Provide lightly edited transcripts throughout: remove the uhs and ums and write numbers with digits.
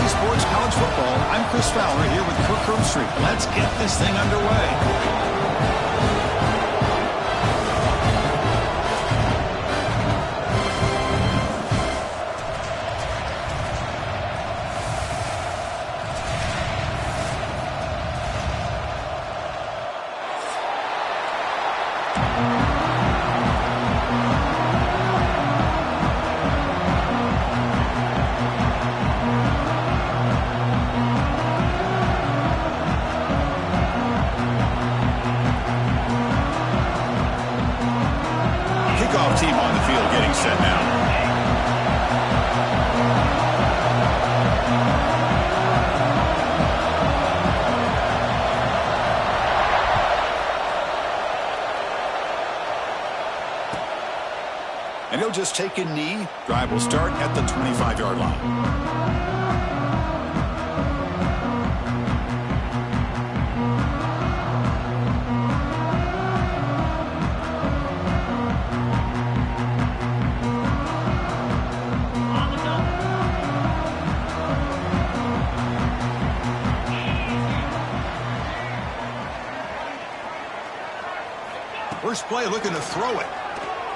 Bally Sports College Football. I'm Chris Fowler here with Kirk Herbstreit. Let's get this thing underway. Kickoff team on the field getting set now. And he'll just take a knee. Drive will start at the 25-yard line. First play looking to throw it.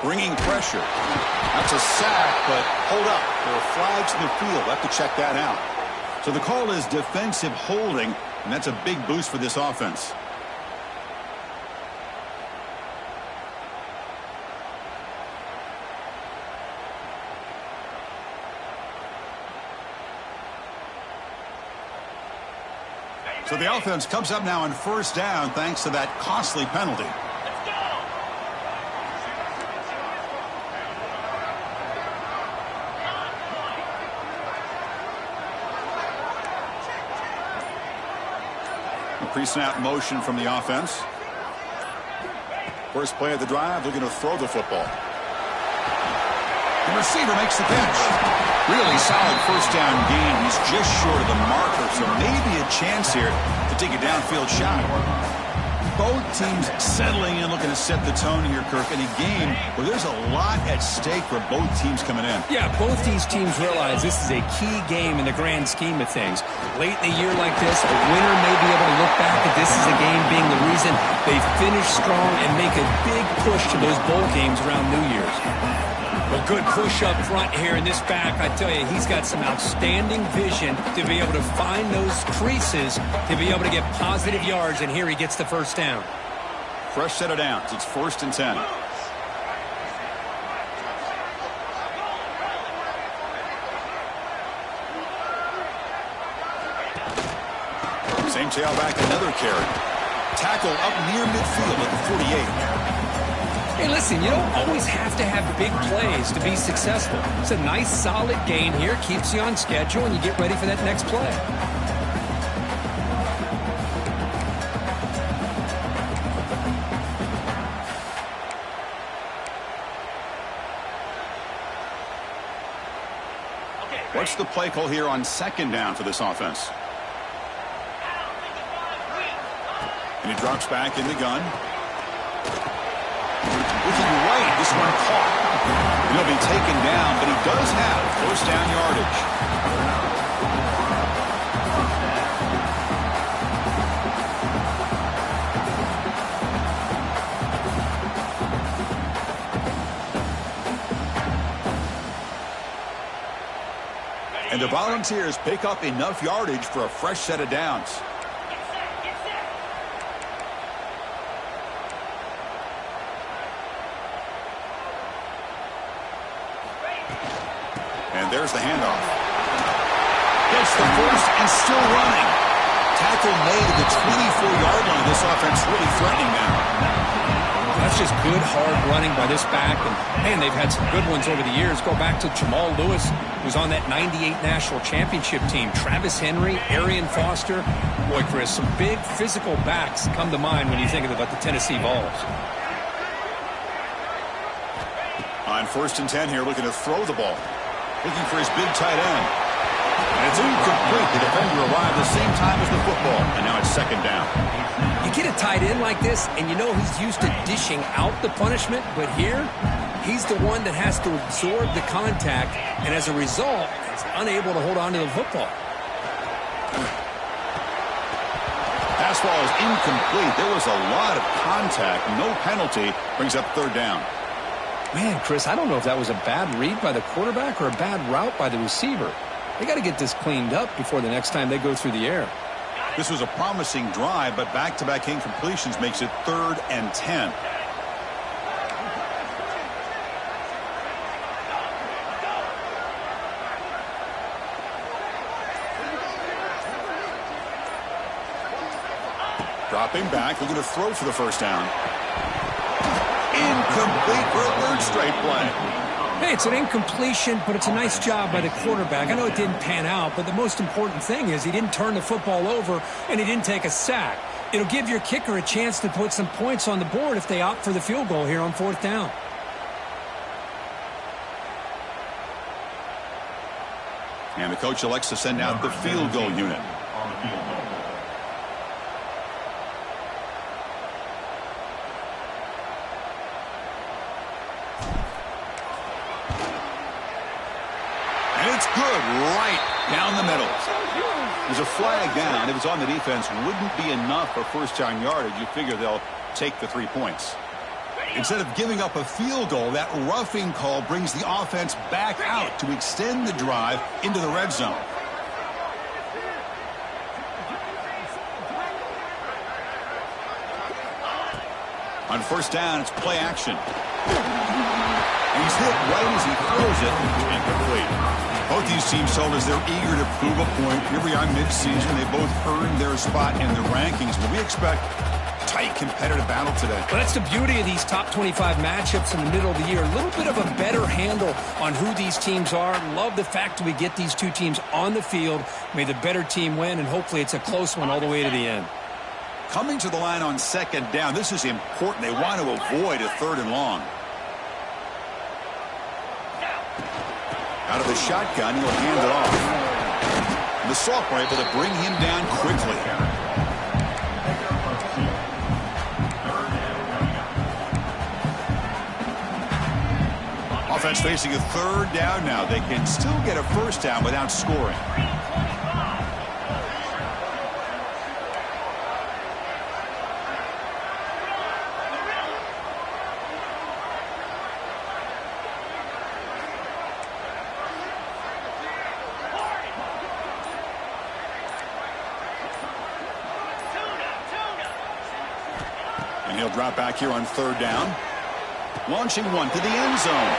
Bringing pressure. That's a sack, but hold up. There are flags in the field. We'll have to check that out. So the call is defensive holding, and that's a big boost for this offense. So the offense comes up now on first down thanks to that costly penalty. Pre-snap motion from the offense. First play of the drive, looking to throw the football. The receiver makes the catch. Really solid first down gain. He's just short of the marker, so maybe a chance here to take a downfield shot. Both teams settling in, looking to set the tone here, Kirk, in a game where there's a lot at stake for both teams coming in. Yeah, both these teams realize this is a key game in the grand scheme of things. Late in a year like this, a winner may be able to look back at this as a game being the reason they finish strong and make a big push to those bowl games around New Year's. A good push up front here in this back. I tell you, he's got some outstanding vision to be able to find those creases, to be able to get positive yards, and here he gets the first down. Fresh set of downs. It's 1st and 10. Same tailback, another carry. Tackle up near midfield at the 48. Hey, listen, you don't always have to have big plays to be successful. It's a nice, solid gain here. Keeps you on schedule, and you get ready for that next play. What's the play call here on second down for this offense? And he drops back in the gun. Looking right, this one caught. He'll be taken down, but he does have first down yardage. And the Volunteers pick up enough yardage for a fresh set of downs. And there's the handoff. Gets the first and still running. Tackle made at the 24-yard line. This offense really threatening now. That's just good, hard running by this back. And, man, they've had some good ones over the years. Go back to Jamal Lewis, who's on that 98 National Championship team. Travis Henry, Arian Foster. Boy, Chris, some big physical backs come to mind when you think about the Tennessee Vols. On 1st and 10 here, looking to throw the ball. Looking for his big tight end. And it's incomplete. The defender arrived at the same time as the football. And now it's second down. You get a tight end like this, and you know he's used to dishing out the punishment. But here, he's the one that has to absorb the contact. And as a result, he's unable to hold on to the football. Pass ball is incomplete. There was a lot of contact. No penalty. Brings up third down. Man, Chris, I don't know if that was a bad read by the quarterback or a bad route by the receiver. They got to get this cleaned up before the next time they go through the air. This was a promising drive, but back-to-back incompletions makes it 3rd and 10. Dropping back, looking to throw for the first down. Incomplete for a 3rd straight play. Hey, it's an incompletion, but it's a nice job by the quarterback. I know it didn't pan out, but the most important thing is he didn't turn the football over and he didn't take a sack. It'll give your kicker a chance to put some points on the board if they opt for the field goal here on 4th down. And the coach elects to send out the field goal unit. It's good right down the middle. There's a flag down. If it's on the defense, wouldn't be enough for first-down yardage. You figure they'll take the 3 points. Instead of giving up a field goal, that roughing call brings the offense back out to extend the drive into the red zone. On first down, it's play action. And he's hit right as he throws it. Incomplete. Both these teams told us they're eager to prove a point. Here we are mid-season. They both earned their spot in the rankings, but we expect tight competitive battle today. Well, that's the beauty of these top 25 matchups in the middle of the year. A little bit of a better handle on who these teams are. Love the fact that we get these two teams on the field. May the better team win, and hopefully it's a close one all the way to the end. Coming to the line on 2nd down, this is important. They want to avoid a 3rd and long. Out of the shotgun, he'll hand it off. And the sophomore able to bring him down quickly. Offense facing a 3rd down now. They can still get a first down without scoring. He'll drop back here on 3rd down. Launching one to the end zone.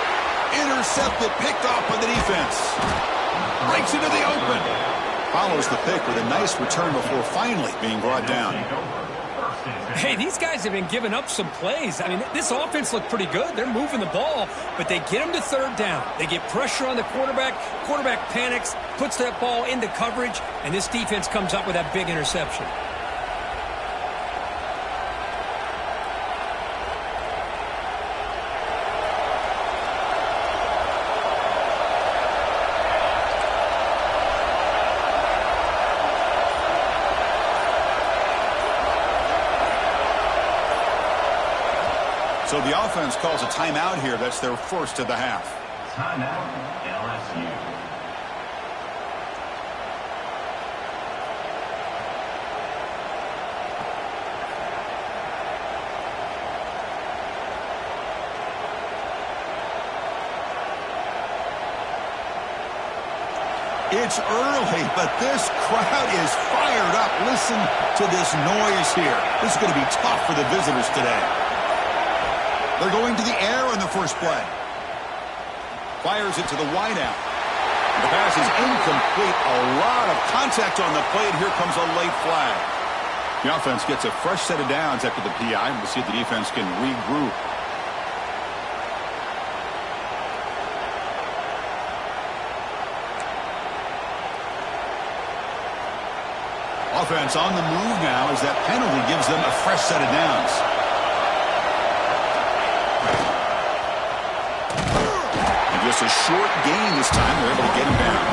Intercepted, picked off by the defense. Breaks into the open. Follows the pick with a nice return before finally being brought down. Hey, these guys have been giving up some plays. I mean, this offense looked pretty good. They're moving the ball, but they get them to 3rd down. They get pressure on the quarterback. Quarterback panics, puts that ball into coverage, and this defense comes up with that big interception. So the offense calls a timeout here. That's their first of the half. Timeout, LSU. It's early, but this crowd is fired up. Listen to this noise here. This is going to be tough for the visitors today. They're going to the air on the first play. Fires it to the wideout. The pass is incomplete. A lot of contact on the play, and here comes a late flag. The offense gets a fresh set of downs after the PI. We'll see if the defense can regroup. Offense on the move now as that penalty gives them a fresh set of downs. And just a short gain this time. They're able to get him down.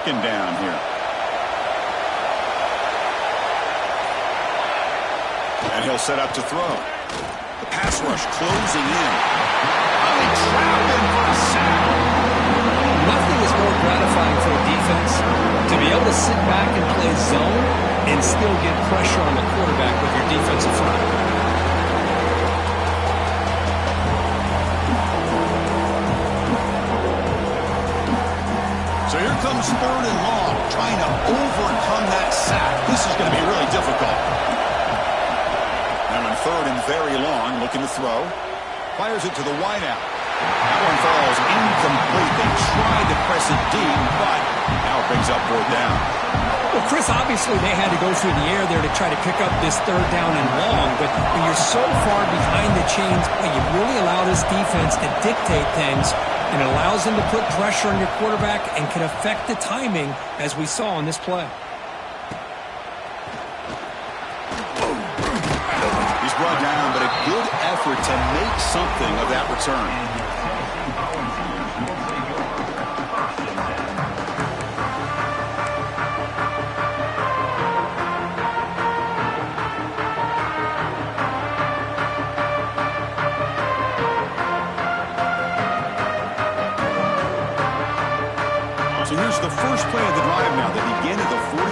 second down here. And he'll set up to throw. The pass rush closing in. They trap him for a sack. Nothing is more gratifying for a defense to be able to sit back and play zone and still get pressure on the quarterback with your defensive front. So here comes third and long, trying to overcome that sack. This is going to be really difficult. Now on third and very long, looking to throw. Fires it to the wideout. That one falls incomplete. They tried to press it deep, but now it brings up fourth down. Well, Chris, obviously they had to go through the air there to try to pick up this third down and long, but when you're so far behind the chains, you really allow this defense to dictate things, and it allows them to put pressure on your quarterback and can affect the timing, as we saw on this play. He's brought down, but a good effort to make something of that return. So here's the first play of the drive now. They begin at the 41.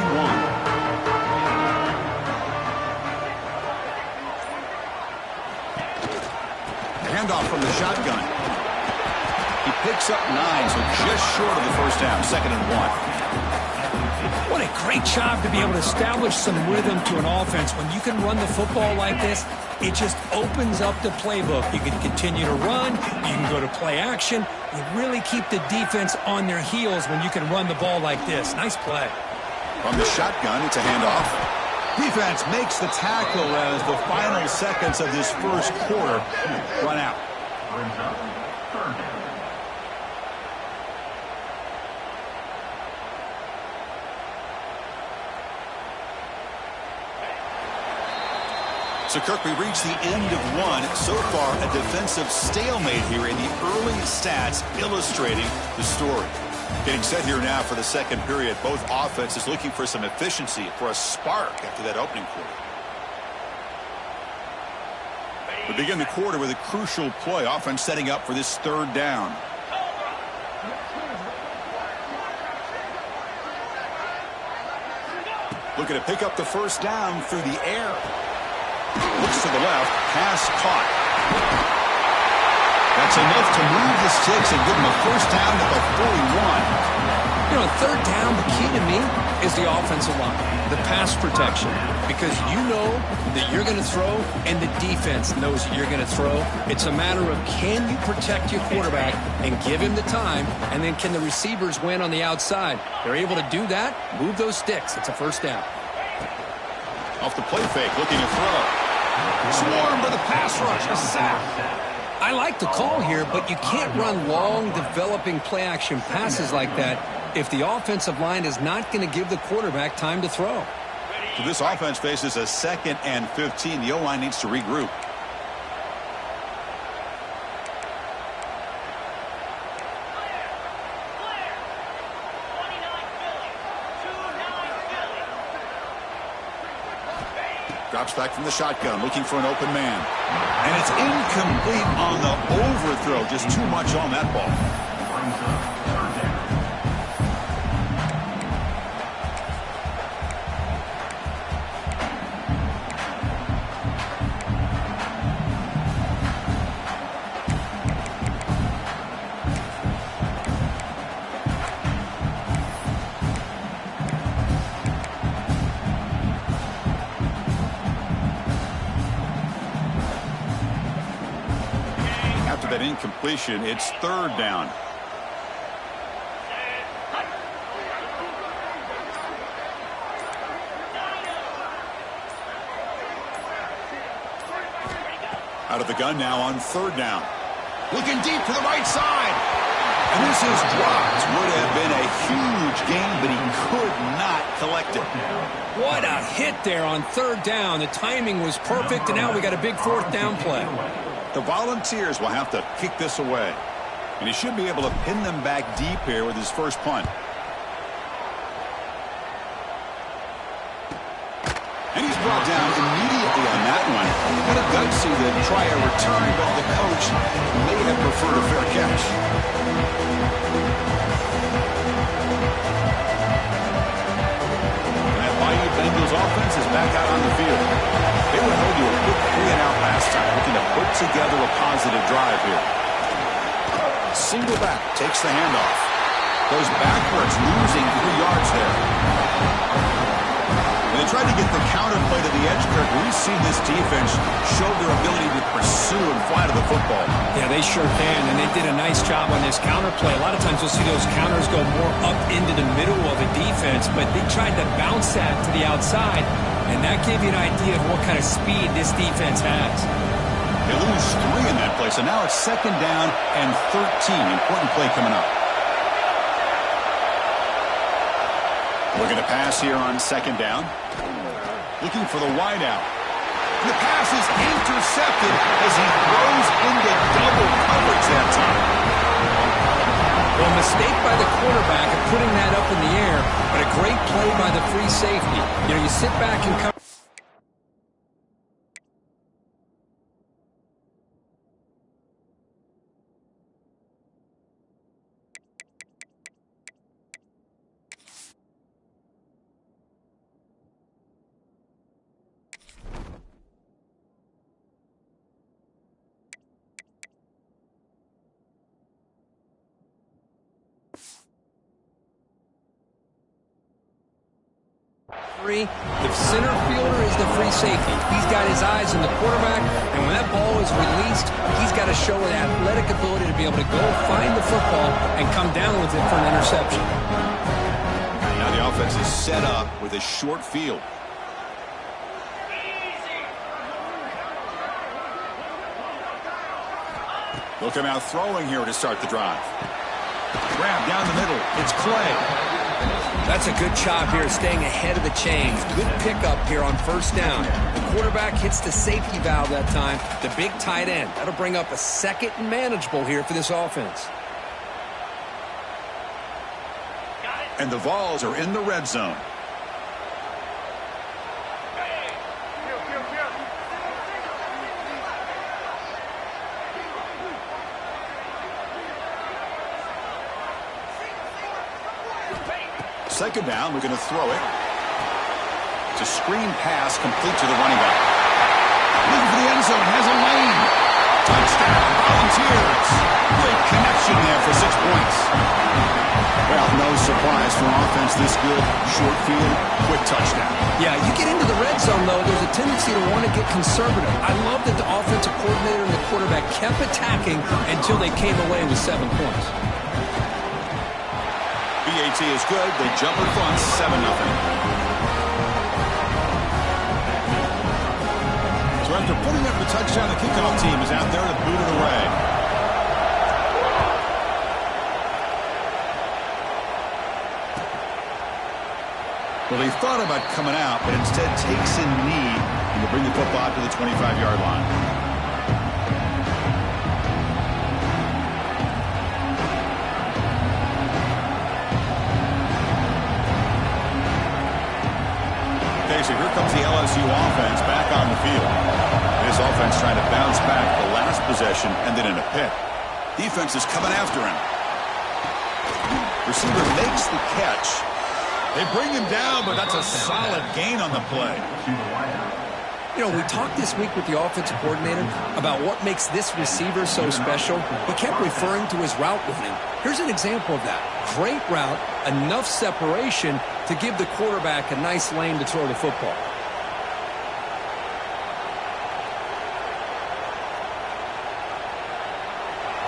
Handoff from the shotgun. He picks up 9, so just short of the first down, 2nd and 1. What a great job to be able to establish some rhythm to an offense. When you can run the football like this, it just opens up the playbook. You can continue to run. You can go to play action. You really keep the defense on their heels when you can run the ball like this. Nice play. From the shotgun, it's a handoff. Defense makes the tackle as the final seconds of this first quarter run out. So, Kirk, we reached the end of one. So far, a defensive stalemate here in the early stats illustrating the story. Getting set here now for the second period. Both offenses looking for some efficiency, for a spark after that opening quarter. We begin the quarter with a crucial play. Offense setting up for this third down. Looking to pick up the first down through the air. Looks to the left. Pass caught. That's enough to move the sticks and give them a first down at the 41. You know, third down, the key to me is the offensive line, the pass protection, because you know that you're going to throw and the defense knows that you're going to throw. It's a matter of can you protect your quarterback and give him the time, and then can the receivers win on the outside? They're able to do that, move those sticks. It's a first down. Off the play fake, looking to throw. Swarmed by the pass rush, a sack. I like the call here, but you can't run long, developing play-action passes like that if the offensive line is not going to give the quarterback time to throw. So this offense faces a 2nd and 15. The O-line needs to regroup. Drops back from the shotgun, looking for an open man. And it's incomplete on the overthrow. Just too much on that ball. That incompletion, it's third down. Out of the gun now on third down. Looking deep to the right side. And this is dropped. Would have been a huge gain, but he could not collect it. What a hit there on third down. The timing was perfect, and now we got a big fourth down play. The Volunteers will have to kick this away. And he should be able to pin them back deep here with his first punt. And he's brought down immediately on that one. Kind of gutsy to try a return, but the coach may have preferred a fair catch. And that Bayou Bengals offense is back out on the field. They were held to a quick 3-and-out last time, looking to put together a positive drive here. Single back, takes the handoff. Goes backwards, losing 3 yards there. They tried to get the counterplay to the edge, Kirk. We've seen this defense show their ability to pursue and fly to the football. Yeah, they sure can, and they did a nice job on this counterplay. A lot of times you'll see those counters go more up into the middle of a defense, but they tried to bounce that to the outside, and that gave you an idea of what kind of speed this defense has. They lose 3 in that play, so now it's 2nd down and 13. Important play coming up. Looking to pass here on 2nd down. Looking for the wideout. The pass is intercepted as he throws into double coverage that time. Well, a mistake by the quarterback of putting that up in the air, but a great play by the free safety. You know, you sit back and come. The center fielder is the free safety. He's got his eyes on the quarterback, and when that ball is released, he's got to show an athletic ability to be able to go find the football and come down with it for an interception. Now the offense is set up with a short field. Look him out throwing here to start the drive. Grab down the middle. It's Clay. That's a good job here, staying ahead of the chains. Good pickup here on 1st down. The quarterback hits the safety valve that time, the big tight end. That'll bring up a 2nd and manageable here for this offense. And the Vols are in the red zone. Second down, we're going to throw it. It's a screen pass complete to the running back. Looking for the end zone, has a lane. Touchdown, Volunteers. Great connection there for 6 points. Well, no surprise for an offense this good. Short field, quick touchdown. Yeah, you get into the red zone, though, there's a tendency to want to get conservative. I love that the offensive coordinator and the quarterback kept attacking until they came away with 7 points. BAT is good. They jump in front, 7-0. So after putting up the touchdown, the kickoff team is out there to boot it away. Well, they thought about coming out, but instead takes a knee and will bring the football to the 25-yard line. So here comes the LSU offense back on the field. This offense trying to bounce back the last possession and then in a pick. Defense is coming after him. Receiver makes the catch. They bring him down, but that's a solid gain on the play. You know, we talked this week with the offensive coordinator about what makes this receiver so special. He kept referring to his route running. Here's an example of that. Great route, enough separation to give the quarterback a nice lane to throw the football.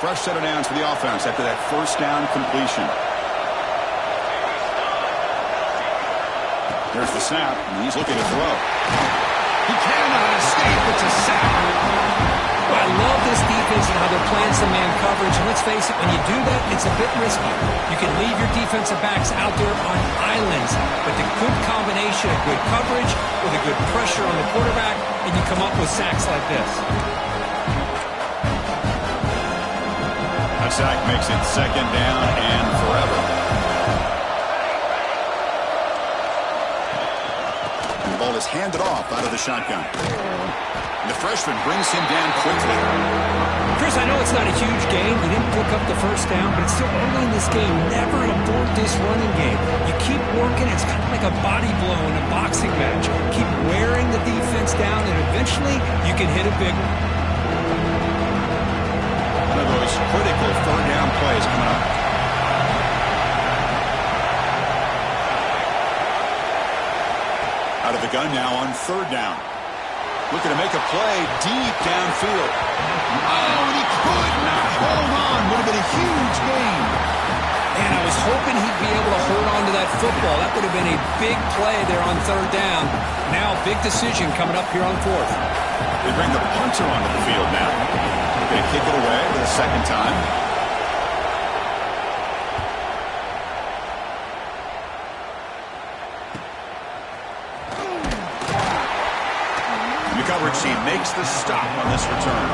Fresh set of downs for the offense after that 1st down completion. There's the snap, and he's looking to throw. He cannot escape. It's a sack. Well, I love this defense and how they're playing some man coverage. And let's face it, when you do that, it's a bit risky. You can leave your defensive backs out there on islands. But the good combination of good coverage with a good pressure on the quarterback, and you come up with sacks like this. That sack makes it 2nd down and forever. The ball is handed off out of the shotgun. And the freshman brings him down quickly. Chris, I know it's not a huge game. You didn't pick up the first down, but it's still early in this game. Never abort this running game. You keep working. It's kind of like a body blow in a boxing match. Keep wearing the defense down, and eventually you can hit a big one. One of those critical third down plays coming up. Out of the gun now on third down. Looking to make a play deep downfield. Oh, and he could not hold on. Would have been a huge gain. And I was hoping he'd be able to hold on to that football. That would have been a big play there on third down. Now, big decision coming up here on fourth. They bring the punter onto the field now. Going to kick it away for the second time. The coverage team makes the stop on this return.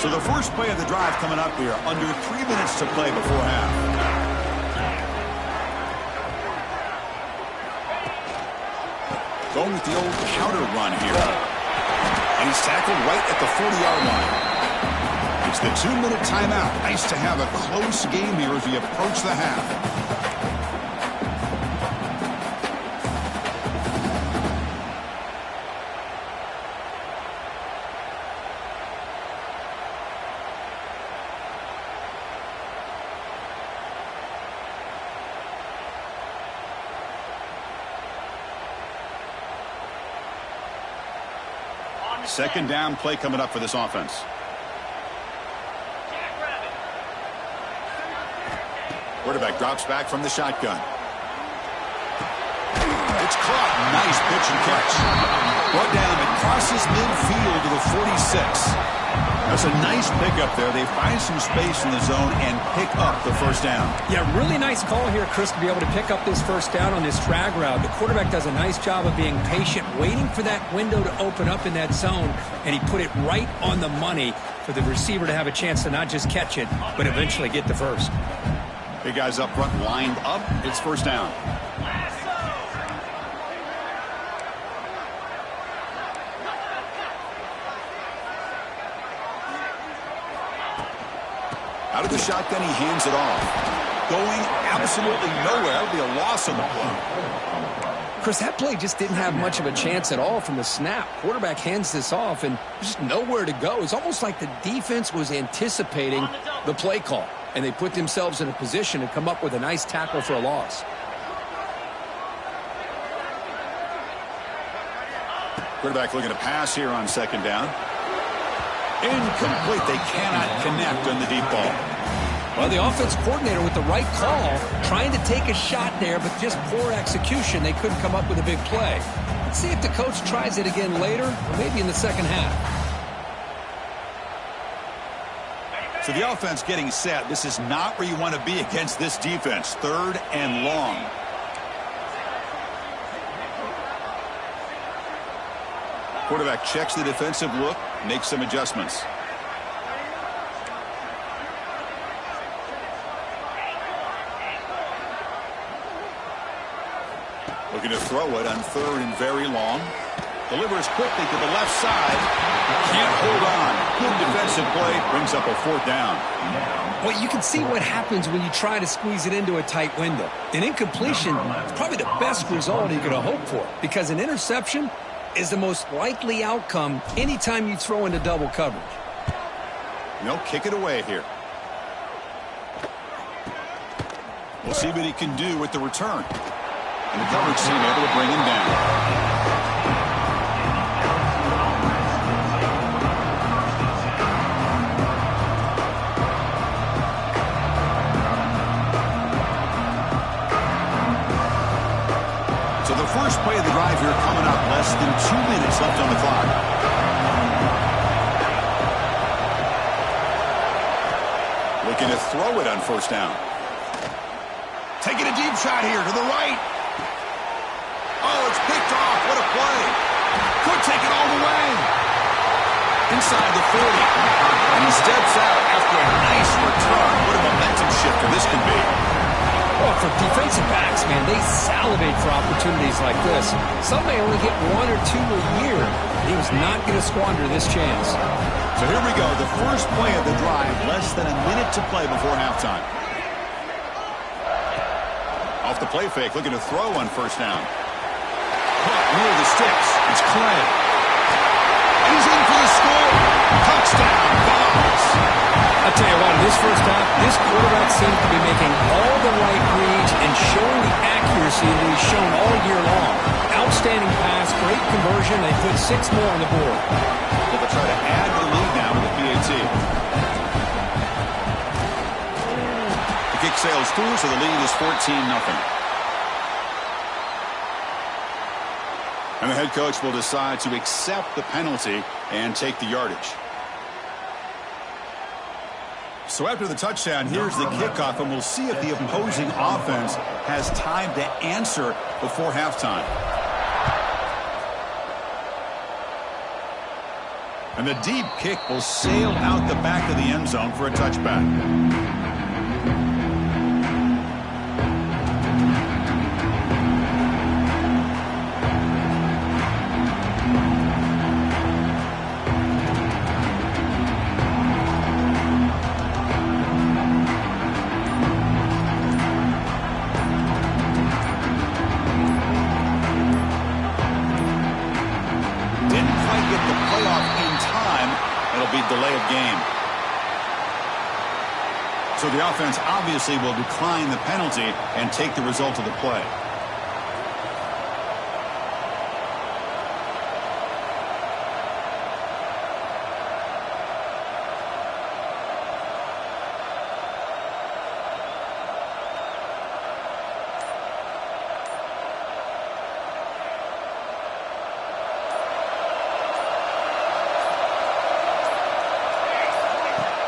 So the first play of the drive coming up here, under 3 minutes to play before half. Going with the old counter run here. And he's tackled right at the 40-yard line. It's the 2-minute timeout. Nice to have a close game here as we approach the half. Second down play coming up for this offense. Quarterback drops back from the shotgun. It's caught. Nice pitch and catch. Brought down. It crosses midfield to the 46. That's a nice pickup there. They find some space in the zone and pick up the first down. Yeah, really nice call here, Chris, to be able to pick up this first down on this drag route. The quarterback does a nice job of being patient, waiting for that window to open up in that zone, and he put it right on the money for the receiver to have a chance to not just catch it, but eventually get the first. Big guys up front lined up. It's first down. Out of the shotgun, he hands it off. Going absolutely nowhere. That'll be a loss on the play. Chris, that play just didn't have much of a chance at all from the snap. Quarterback hands this off, and just nowhere to go. It's almost like the defense was anticipating the play call, and they put themselves in a position to come up with a nice tackle for a loss. Quarterback looking to pass here on second down. Incomplete. They cannot connect on the deep ball. Well, the offense coordinator with the right call, trying to take a shot there, but just poor execution. They couldn't come up with a big play. Let's see if the coach tries it again later, or maybe in the second half. So the offense getting set. This is not where you want to be against this defense. Third and long. Quarterback checks the defensive look, makes some adjustments. Looking to throw it on third and very long. Delivers quickly to the left side. Can't hold on. Good defensive play. Brings up a fourth down. Well, you can see what happens when you try to squeeze it into a tight window. An incompletion is probably the best result you could hope for, because an interception is the most likely outcome anytime you throw into double coverage. No, kick it away here. We'll see what he can do with the return. And the coverage team able to bring him down. So the first play of the drive here coming up, less than 2 minutes left on the clock. Looking to throw it on first down. Taking a deep shot here to the right. Oh, it's picked off. What a play. Could take it all the way. inside the 40. And he steps out after a nice return. What a momentum shifter this can be. Well, for defensive backs, man, they salivate for opportunities like this. Some may only get 1 or 2 a year. He was not going to squander this chance. So here we go, the first play of the drive, less than a minute to play before halftime. Off the play fake, looking to throw on first down. Caught near the sticks. It's Clay. He's in for the score. Touchdown, Vols. I'll tell you what, in this first half, this quarterback seems to be making all the right reads and showing the accuracy that he's shown all year long. Outstanding pass, great conversion. They put 6 more on the board. They'll try to add the lead now with the PAT. The kick sails through, so the lead is 14-0. And the head coach will decide to accept the penalty and take the yardage. So after the touchdown, here's the kickoff, and we'll see if the opposing offense has time to answer before halftime. And the deep kick will sail out the back of the end zone for a touchback. Delay of game. So the offense obviously will decline the penalty and take the result of the play.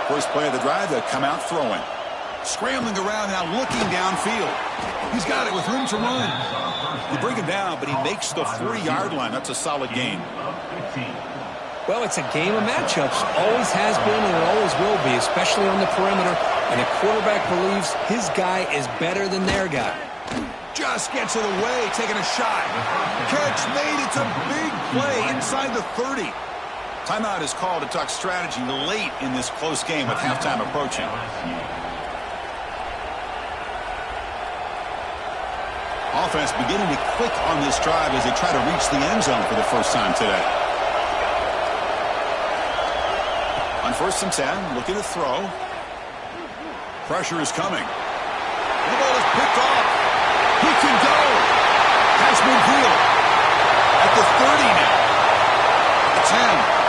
First play of the drive, they'll come out throwing. Scrambling around now, looking downfield. He's got it with room to run. You bring him down, but he makes the 40-yard line. That's a solid gain. Well, it's a game of matchups. Always has been and it always will be, especially on the perimeter. And the quarterback believes his guy is better than their guy. Just gets it away, taking a shot. Catch made. It's a big play inside the 30. Timeout is called to talk strategy late in this close game with halftime approaching. Offense beginning to click on this drive as they try to reach the end zone for the first time today. On 1st and 10, looking to throw. Pressure is coming. The ball is picked off. He can go. Has been healed. At the 30 now. The 10.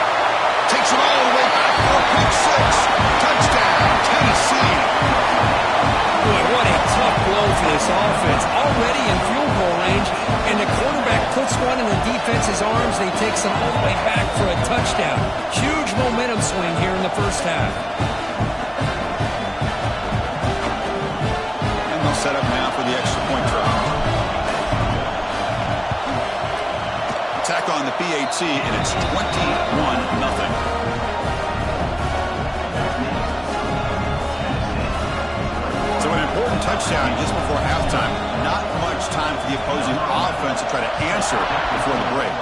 Takes it all the way back for a pick 6. Touchdown, Tennessee. Boy, what a tough blow for this offense. Already in field goal range, and the quarterback puts one in the defense's arms. He takes it all the way back for a touchdown. Huge momentum swing here in the first half. And they'll set up now for the extra point try. Attack on the PAT, and it's 21-0. So an important touchdown just before halftime. Not much time for the opposing offense to try to answer before the break.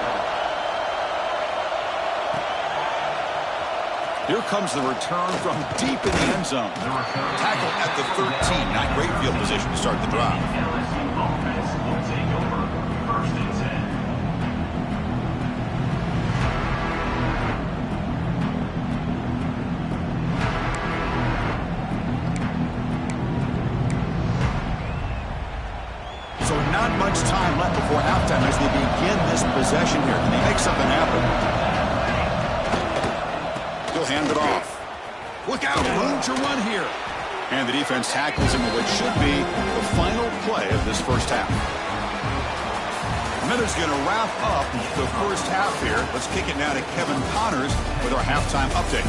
Here comes the return from deep in the end zone. Tackle at the 13. Not great field position to start the drive. Not much time left before halftime as they begin this possession here. Can they make something happen? He'll hand it off. Look out, room to run here. And the defense tackles him in what should be the final play of this first half. Miller's going to wrap up the first half here. Let's kick it now to Kevin Connors with our halftime update.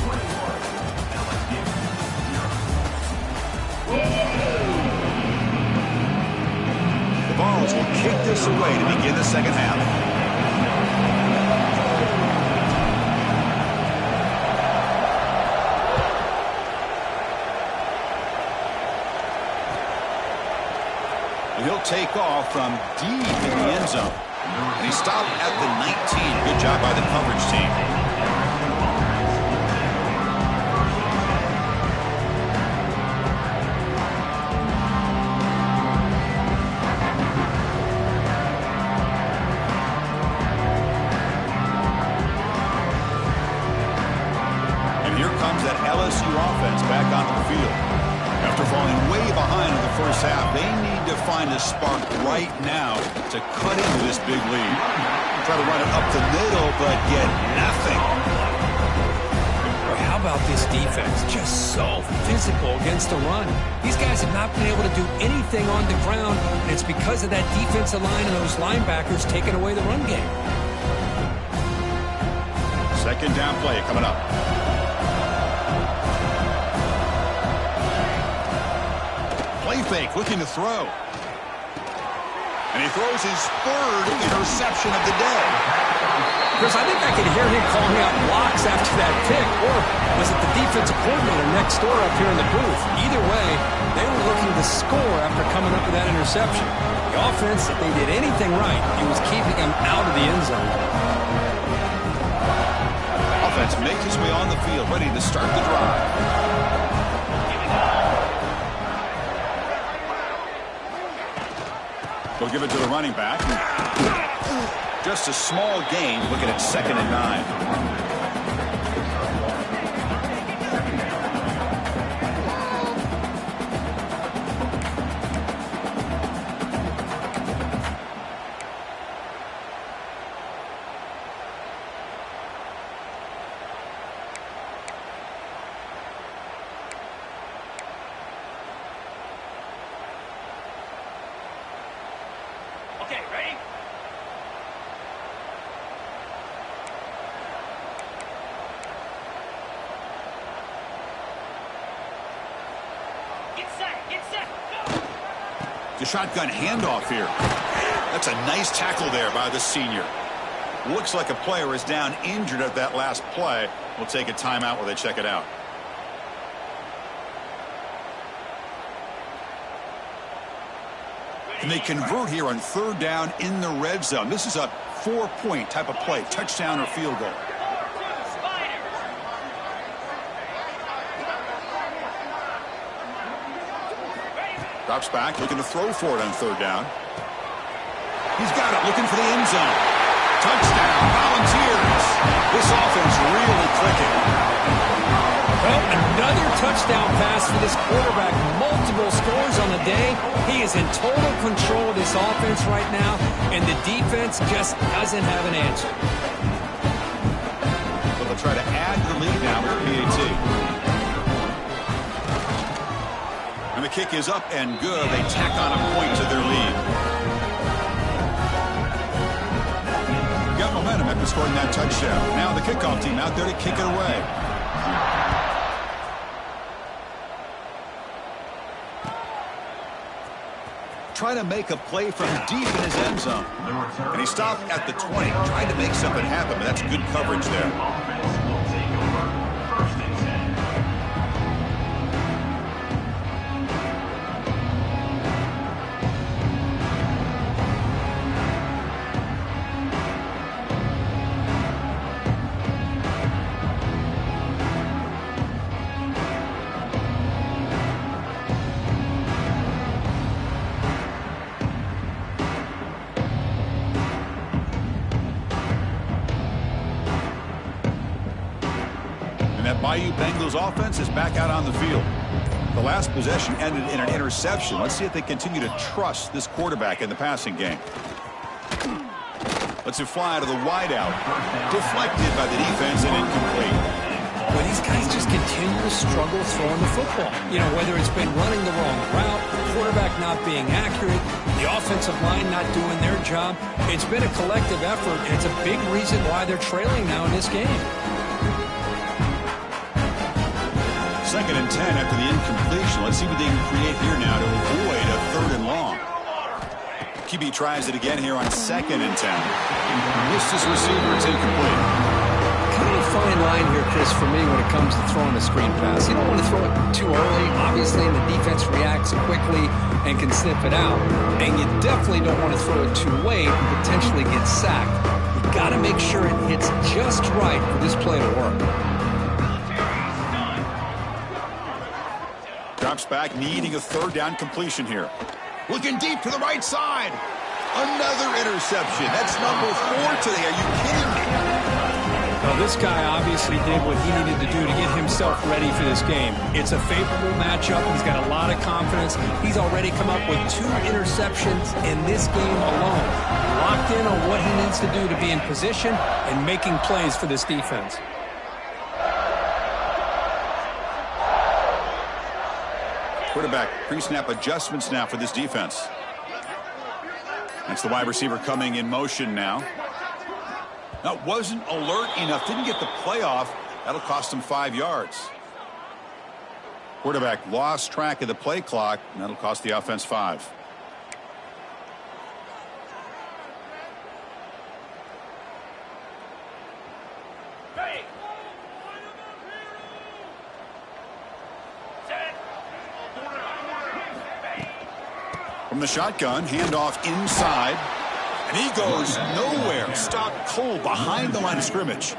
The Vols will kick this away to begin the second half. take off from deep in the end zone. And he stopped at the 19. Good job by the coverage team. And here comes that LSU offense back onto the field. After falling way behind in the first half, they need to find a spark right now to cut into this big lead. Try to run it up the middle, but get nothing. Boy, how about this defense? Just so physical against the run. These guys have not been able to do anything on the ground, and it's because of that defensive line and those linebackers taking away the run game. Second down play coming up. Play fake, looking to throw. And he throws his third interception of the day. Chris, I think I could hear him calling out blocks after that pick. Or was it the defensive coordinator next door up here in the booth? Either way, they were looking to score after coming up with that interception. The offense, if they did anything right, it was keeping them out of the end zone. Offense makes his way on the field, ready to start the drive. They'll give it to the running back. Just a small gain, looking at 2nd and 9. Okay, ready? Get set, go! The shotgun handoff here. That's a nice tackle there by the senior. Looks like a player is down injured at that last play. We'll take a timeout while they check it out. And they convert here on 3rd down in the red zone. This is a 4-point type of play, touchdown or field goal. Drops back, looking to throw for it on 3rd down. He's got it, looking for the end zone. Touchdown, Volunteers. This offense really clicking. Well, another touchdown pass for this quarterback. Multiple scores on the day. He is in total control of this offense right now, and the defense just doesn't have an answer. So they'll try to add to the lead now with PAT. And the kick is up and good. They tack on a point to their lead. Got momentum after scoring that touchdown. Now the kickoff team out there to kick it away. Trying to make a play from deep in his end zone. And he stopped at the 20, trying to make something happen, but that's good coverage there. Offense will take over 1st and 10. Bengals offense is back out on the field. The last possession ended in an interception. Let's see if they continue to trust this quarterback in the passing game. Lets it fly to the wideout. Deflected by the defense and incomplete. Well, these guys just continue to struggle throwing the football. You know, whether it's been running the wrong route, the quarterback not being accurate, the offensive line not doing their job. It's been a collective effort, and it's a big reason why they're trailing now in this game. 2nd and 10 after the incompletion. Let's see what they can create here now to avoid a 3rd and long. QB tries it again here on 2nd and 10. Missed his receiver. It's incomplete. Kind of fine line here, Chris, for me when it comes to throwing a screen pass. You don't want to throw it too early, obviously, and the defense reacts quickly and can sniff it out. And you definitely don't want to throw it too late and potentially get sacked. You got to make sure it hits just right for this play to work. Drops back, needing a third down completion here. Looking deep to the right side. Another interception. That's number 4 today. Are you kidding me? Well, this guy obviously did what he needed to do to get himself ready for this game. It's a favorable matchup. He's got a lot of confidence. He's already come up with 2 interceptions in this game alone. Locked in on what he needs to do to be in position and making plays for this defense. Quarterback pre-snap adjustments now for this defense. That's the wide receiver coming in motion now. That wasn't alert enough. Didn't get the play off. That'll cost him 5 yards. Quarterback lost track of the play clock, and that'll cost the offense 5. From the shotgun, handoff inside. And he goes nowhere. Stopped cold behind the line of scrimmage.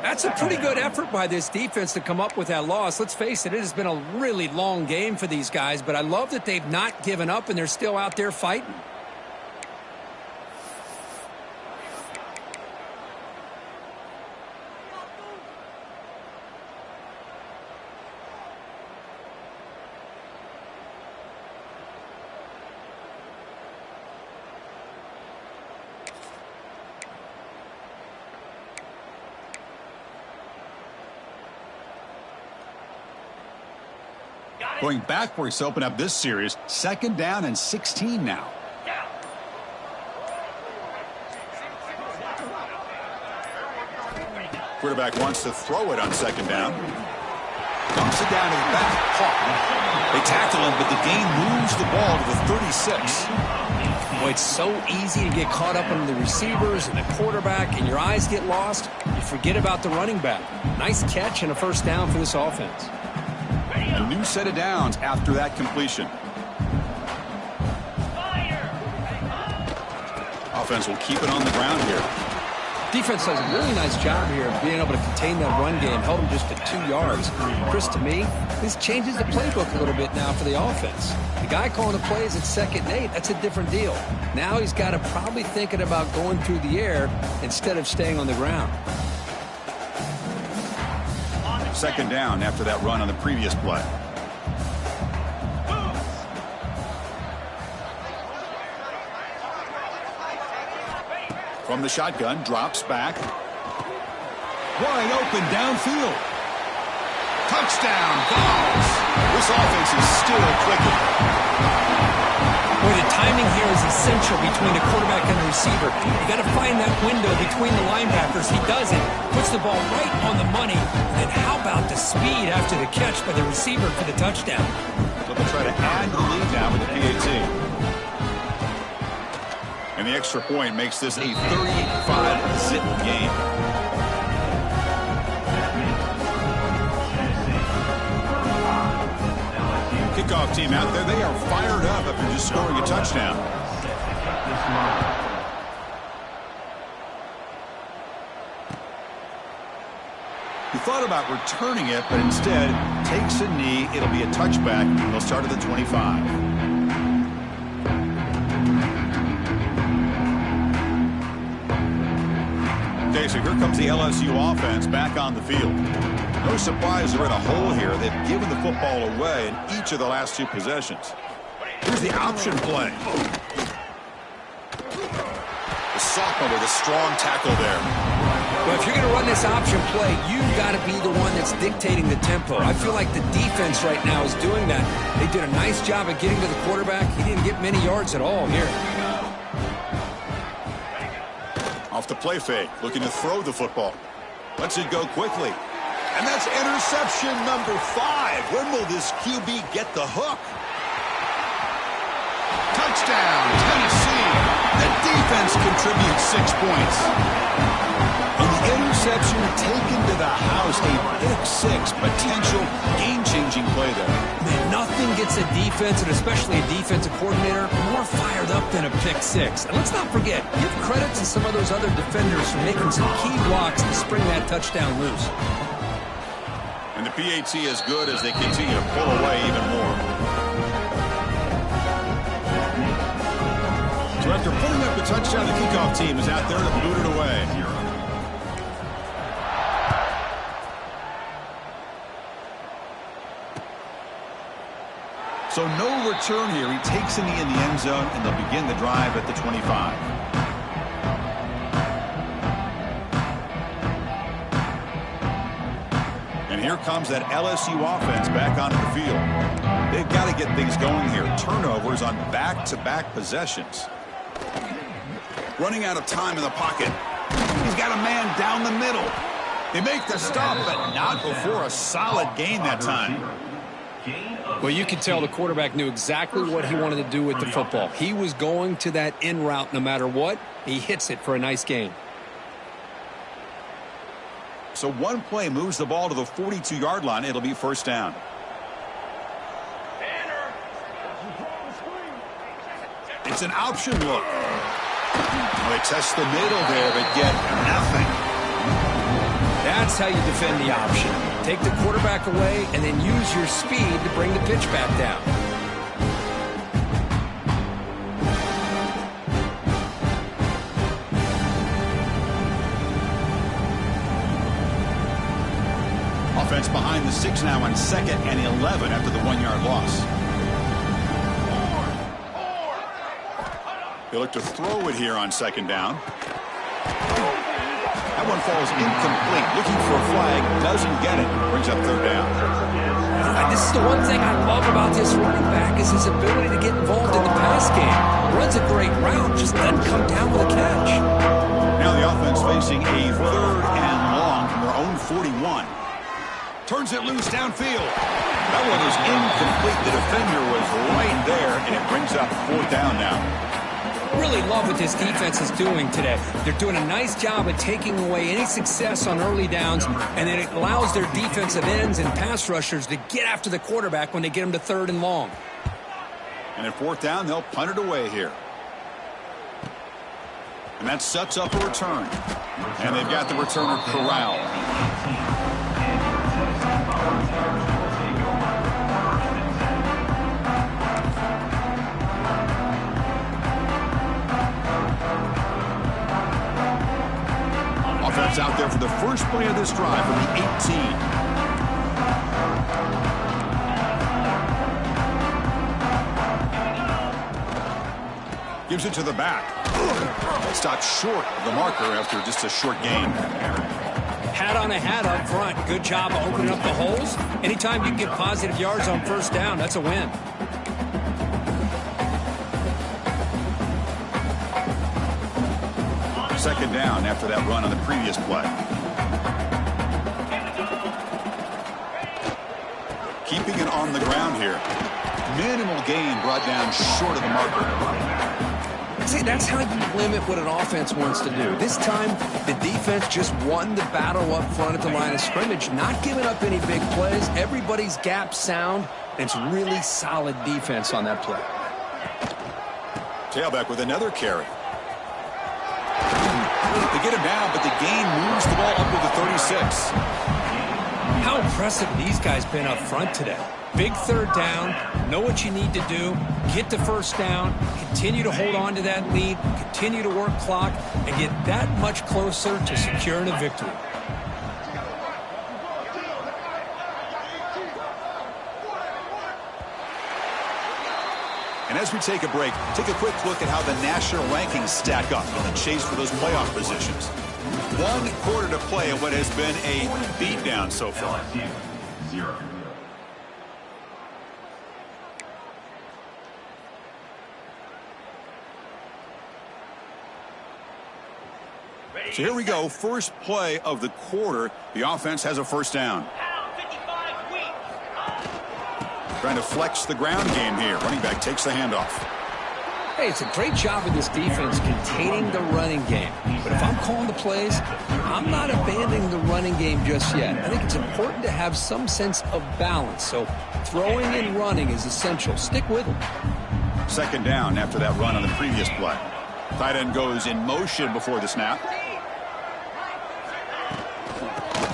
That's a pretty good effort by this defense to come up with that loss. Let's face it, it has been a really long game for these guys, but I love that they've not given up and they're still out there fighting. Going backwards to open up this series. 2nd down and 16 now. Quarterback wants to throw it on 2nd down. Dumps it down to the back. Caught. They tackle him, but the gain moves the ball to the 36. Boy, it's so easy to get caught up on the receivers and the quarterback, and your eyes get lost. You forget about the running back. Nice catch and a 1st down for this offense. A new set of downs after that completion. Offense will keep it on the ground here. Defense does a really nice job here of being able to contain that run game. Held them just at 2 yards. Chris, to me, this changes the playbook a little bit now for the offense. The guy calling the plays at 2nd and 8, that's a different deal. Now he's got to probably thinking about going through the air instead of staying on the ground. 2nd down after that run on the previous play. From the shotgun, drops back. Wide open downfield. Touchdown, Vols. This offense is still clicking. Boy, the timing here is essential between the quarterback and the receiver. You got to find that window between the linebackers. He does it. Puts the ball right on the money. And how about the speed after the catch by the receiver for the touchdown? So they'll try to add the lead now with the PAT. And the extra point makes this a 35-zip game. Kickoff team out there. They are fired up after just scoring a touchdown. He thought about returning it, but instead takes a knee. It'll be a touchback. They'll start at the 25. Okay, so here comes the LSU offense back on the field. No surprise they're in a hole here. They've given the football away in each of the last 2 possessions. Here's the option play. The sophomore with a strong tackle there. Well, if you're going to run this option play, you've got to be the one that's dictating the tempo. I feel like the defense right now is doing that. They did a nice job of getting to the quarterback. He didn't get many yards at all here. Off the play fake, looking to throw the football. Lets it go quickly. And that's interception number 5. When will this QB get the hook? Touchdown, Tennessee. The defense contributes 6 points. And the interception interception taken to the house. A pick-6, potential game-changing play there. Man, nothing gets a defense, and especially a defensive coordinator, more fired up than a pick-6. And let's not forget, give credit to some of those other defenders for making some key blocks to spring that touchdown loose. And the PAT is good as they continue to pull away even more. So after putting up the touchdown, the kickoff team is out there to boot it away. So no return here. He takes in the end zone, and they'll begin the drive at the 25. And here comes that LSU offense back onto the field. They've got to get things going here. Turnovers on back-to-back possessions. Running out of time in the pocket. He's got a man down the middle. They make the stop, but not before a solid gain that time. Well, you could tell the quarterback knew exactly what he wanted to do with the football. He was going to that in route no matter what. He hits it for a nice gain. So one play moves the ball to the 42-yard line. It'll be first down. It's an option look. Well, they test the middle there, but get nothing. That's how you defend the option. Take the quarterback away and then use your speed to bring the pitch back down. Offense behind the 6 now on 2nd and 11 after the 1-yard loss. They look to throw it here on 2nd down. That one falls incomplete. Looking for a flag, doesn't get it. Brings up 3rd down. This is the one thing I love about this running back is his ability to get involved in the pass game. Runs a great route, just doesn't come down with a catch. Now the offense facing a 3rd and long from their own 41. Turns it loose downfield. That one is incomplete. The defender was right there, and it brings up 4th down now. Really love what this defense is doing today. They're doing a nice job of taking away any success on early downs, and then it allows their defensive ends and pass rushers to get after the quarterback when they get them to 3rd and long. And at 4th down, they'll punt it away here. And that sets up a return. And they've got the returner corralled. Offense out there for the first play of this drive from the 18. Gives it to the back. Stopped short of the marker after just a short gain. Hat on a hat up front. Good job of opening up the holes. Anytime you can get positive yards on 1st down, that's a win. Second down after that run on the previous play. Keeping it on the ground here. Minimal gain brought down short of the marker. See, that's how you limit what an offense wants to do. This time, the defense just won the battle up front at the line of scrimmage, not giving up any big plays. Everybody's gap sound, and it's really solid defense on that play. Tailback with another carry. They get him down, but the gain moves the ball up to the 36. How impressive these guys been up front today. Big 3rd down, know what you need to do, get the 1st down, continue to hold on to that lead, continue to work clock, and get that much closer to securing a victory. And as we take a break, take a quick look at how the national rankings stack up in the chase for those playoff positions. 1 quarter to play in what has been a beatdown so far. LSU, 0. So here we go, first play of the quarter. The offense has a 1st down. Trying to flex the ground game here. Running back takes the handoff. Hey, it's a great job of this defense containing the running game. But if I'm calling the plays, I'm not abandoning the running game just yet. I think it's important to have some sense of balance. So throwing and running is essential. Stick with them. Second down after that run on the previous play. Tight end goes in motion before the snap.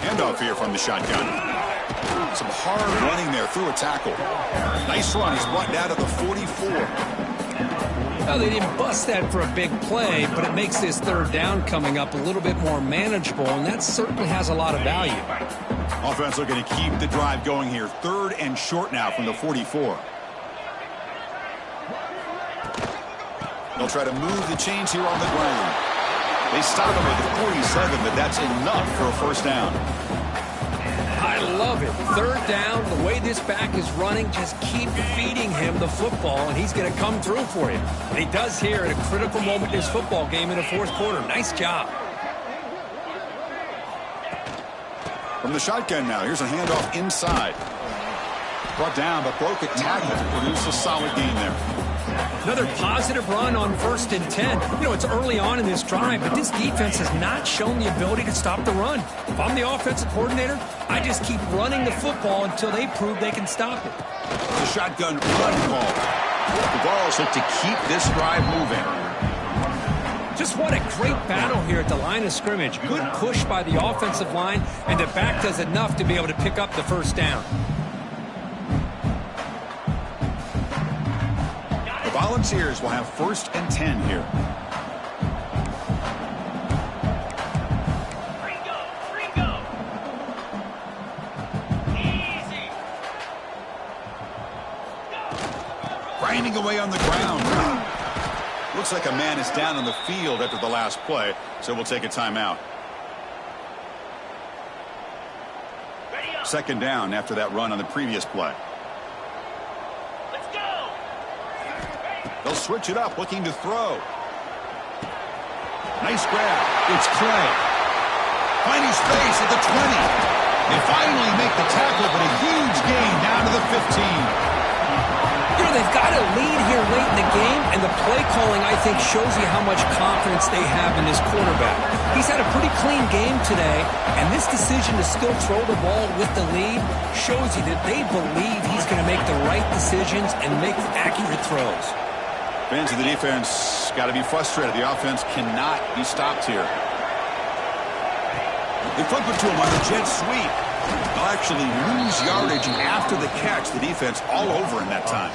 Handoff here from the shotgun. Some hard running there through a tackle. Nice run. He's brought down to the 44. Well, they didn't bust that for a big play, but it makes this third down coming up a little bit more manageable, and that certainly has a lot of value. Offense looking to keep the drive going here. Third and short now from the 44. They'll try to move the chains here on the ground. They stop him at the 47, but that's enough for a first down. I love it. Third down, the way this back is running, just keep feeding him the football, and he's going to come through for you. And he does here at a critical moment in his football game in the fourth quarter. Nice job. From the shotgun now, here's a handoff inside. Brought down, but broke a tackle to produce a solid gain there. Another positive run on 1st and 10. You know, it's early on in this drive, but this defense has not shown the ability to stop the run. If I'm the offensive coordinator, I just keep running the football until they prove they can stop it. The shotgun run call. The Vols look to keep this drive moving. Just what a great battle here at the line of scrimmage. Good push by the offensive line, and the back does enough to be able to pick up the first down. Volunteers will have 1st and 10 here. Easy. Grinding away on the ground. Looks like a man is down on the field after the last play, so we'll take a timeout. Second down after that run on the previous play. They'll switch it up, looking to throw. Nice grab. It's Clay. Finding space at the 20. They finally make the tackle, but a huge gain down to the 15. You know, they've got a lead here late in the game, and the play calling, I think, shows you how much confidence they have in this quarterback. He's had a pretty clean game today, and this decision to still throw the ball with the lead shows you that they believe he's going to make the right decisions and make accurate throws. Fans of the defense got to be frustrated. The offense cannot be stopped here. They flip it to him on the jet sweep. They'll actually lose yardage after the catch. The defense all over in that time.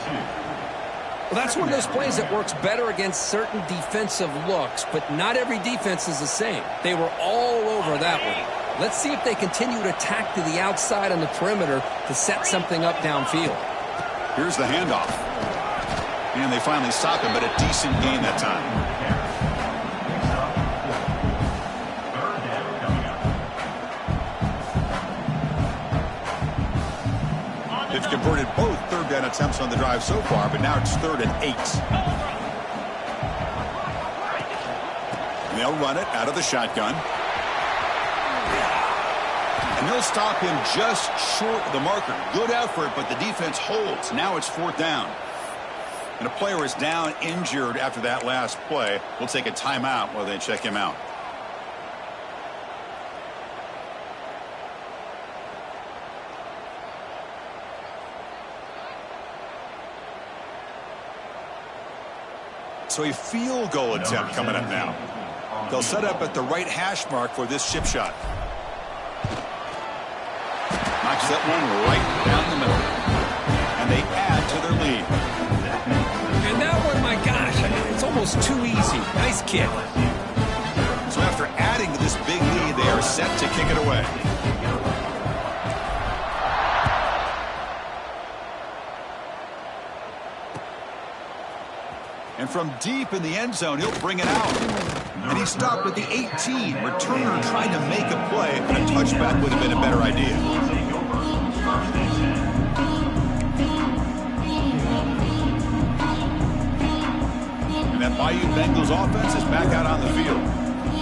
Well, that's one of those plays that works better against certain defensive looks, but not every defense is the same. They were all over that one. Let's see if they continue to attack to the outside on the perimeter to set something up downfield. Here's the handoff. And they finally stop him, but a decent gain that time. They've converted both third down attempts on the drive so far, but now it's 3rd and 8. And they'll run it out of the shotgun. And they'll stop him just short of the marker. Good effort, but the defense holds. Now it's 4th down. And a player is down injured after that last play. We'll take a timeout while they check him out. So a field goal attempt coming up now. They'll set up at the right hash mark for this chip shot. Knocks that one right down the middle. And they add to their lead. And that one, my gosh, it's almost too easy. Nice kick. So after adding to this big lead, they are set to kick it away. And from deep in the end zone, he'll bring it out. And he stopped at the 18. Returner trying to make a play, but a touchback would have been a better idea. And that Bayou Bengals offense is back out on the field.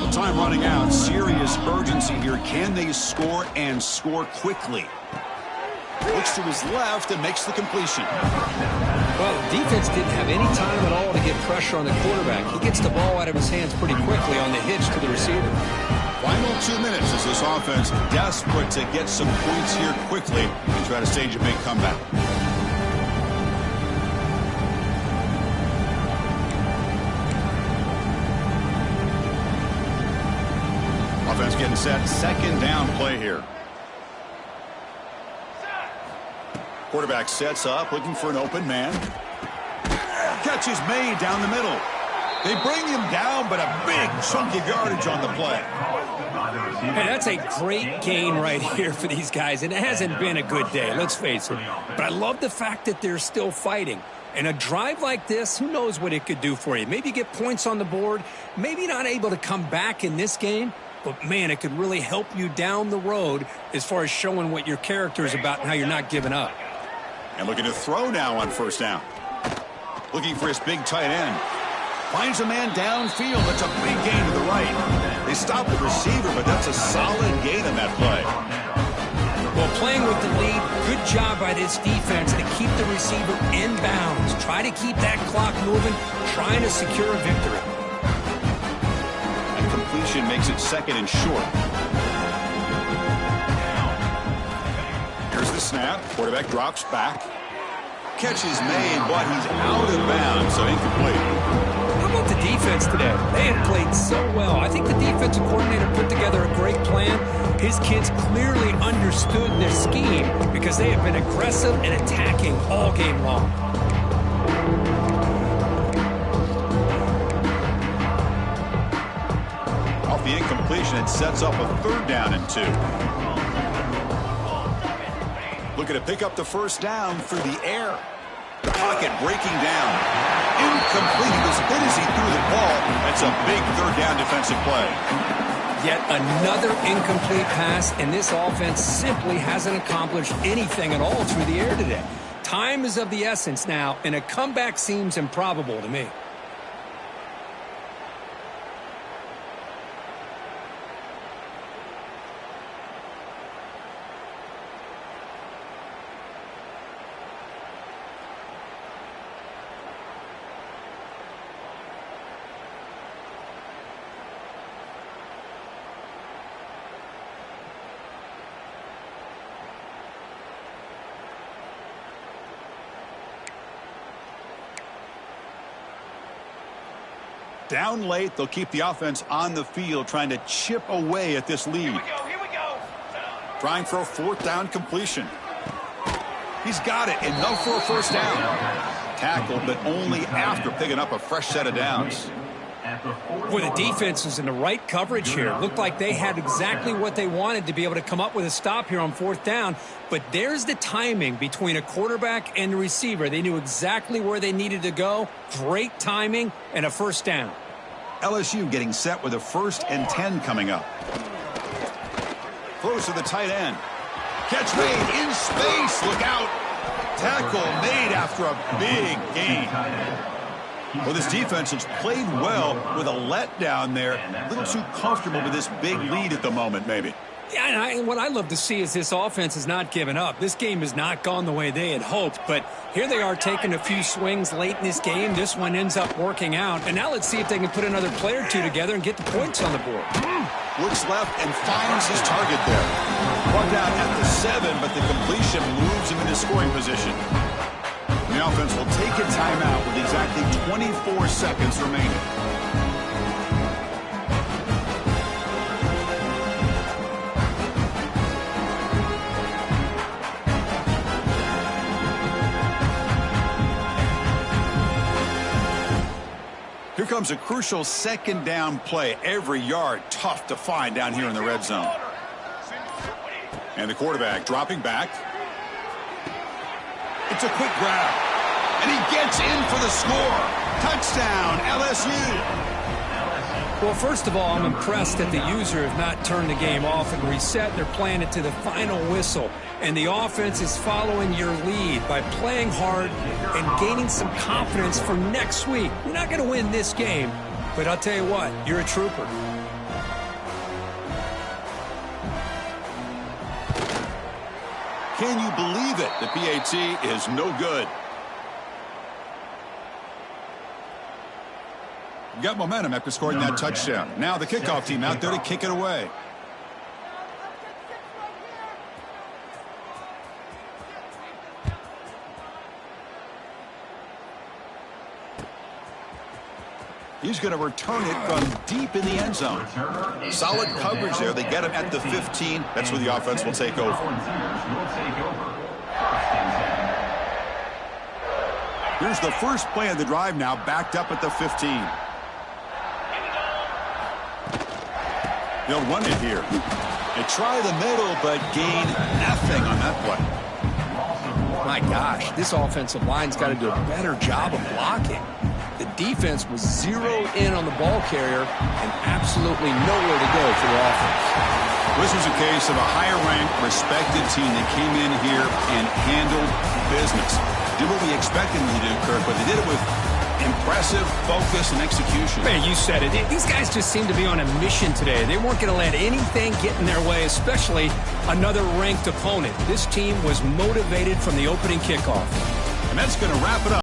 The time running out. Serious urgency here. Can they score and score quickly? Looks to his left and makes the completion. Well, the defense didn't have any time at all to get pressure on the quarterback. He gets the ball out of his hands pretty quickly on the hitch to the receiver. Final 2 minutes as this offense desperate to get some points here quickly and try to stage a big comeback. Offense getting set. Second down play here. Quarterback sets up, looking for an open man. Catch is made down the middle. They bring him down, but a big chunk of yardage on the play. Hey, that's a great gain right here for these guys, and it hasn't been a good day, let's face it. But I love the fact that they're still fighting. And a drive like this, who knows what it could do for you. Maybe get points on the board, maybe not able to come back in this game, but, man, it could really help you down the road as far as showing what your character is about and how you're not giving up. And looking to throw now on first down. Looking for his big tight end. Finds a man downfield. That's a big gain to the right. They stop the receiver, but that's a solid gain on that play. Well, playing with the lead, good job by this defense to keep the receiver in bounds. Try to keep that clock moving, trying to secure a victory. And completion makes it second and short. Here's the snap. Quarterback drops back. Catch is made, but he's out of bounds, so incomplete. How about the defense today? They have played so well. I think the defensive coordinator put together a great plan. His kids clearly understood their scheme because they have been aggressive and attacking all game long. Off the incompletion, it sets up a third down and 2. Looking to pick up the first down through the air. The pocket breaking down. Incomplete. He was hit as he threw the ball. That's a big third down defensive play. Yet another incomplete pass, and this offense simply hasn't accomplished anything at all through the air today. Time is of the essence now, and a comeback seems improbable to me. Down late, they'll keep the offense on the field trying to chip away at this lead. Here we go. Trying for a fourth down completion. He's got it, enough for a first down. Tackled, but only after picking up a fresh set of downs. Boy, the defense is in the right coverage here. Looked like they had exactly what they wanted to be able to come up with a stop here on fourth down. But there's the timing between a quarterback and the receiver. They knew exactly where they needed to go. Great timing and a first down. LSU getting set with a 1st and 10 coming up. Throws to the tight end. Catch made in space. Look out. Tackle made after a big gain. Well, this defense has played well with a letdown there. A little too comfortable with this big lead at the moment, maybe. Yeah, and what I love to see is this offense has not given up. This game has not gone the way they had hoped, but here they are taking a few swings late in this game. This one ends up working out, and now let's see if they can put another play or two together and get the points on the board. Looks left and finds his target there. Brought down at the 7, but the completion moves him into scoring position. And the offense will take a timeout with exactly 24 seconds remaining. Here comes a crucial second down play. Every yard tough to find down here in the red zone. And the quarterback dropping back. It's a quick grab. And he gets in for the score. Touchdown, LSU. Well, first of all, I'm impressed that the user have not turned the game off and reset. They're playing it to the final whistle. And the offense is following your lead by playing hard and gaining some confidence for next week. You're not going to win this game, but I'll tell you what, you're a trooper. Can you believe it? The PAT is no good. Got momentum after scoring that touchdown. Now the kickoff team out there to kick it away. He's going to return it from deep in the end zone. Solid coverage there. They get him at the 15. That's where the offense will take over. Here's the first play of the drive now, backed up at the 15. They'll run it here. They try the middle, but gain nothing on that play. My gosh, this offensive line's got to do a better job of blocking. The defense was zeroed in on the ball carrier and absolutely nowhere to go for the offense. This was a case of a higher-ranked, respected team that came in here and handled business. Did what we expected them to do, Kirk, but they did it with impressive focus and execution. Man, you said it. These guys just seem to be on a mission today. They weren't going to let anything get in their way, especially another ranked opponent. This team was motivated from the opening kickoff. And that's going to wrap it up.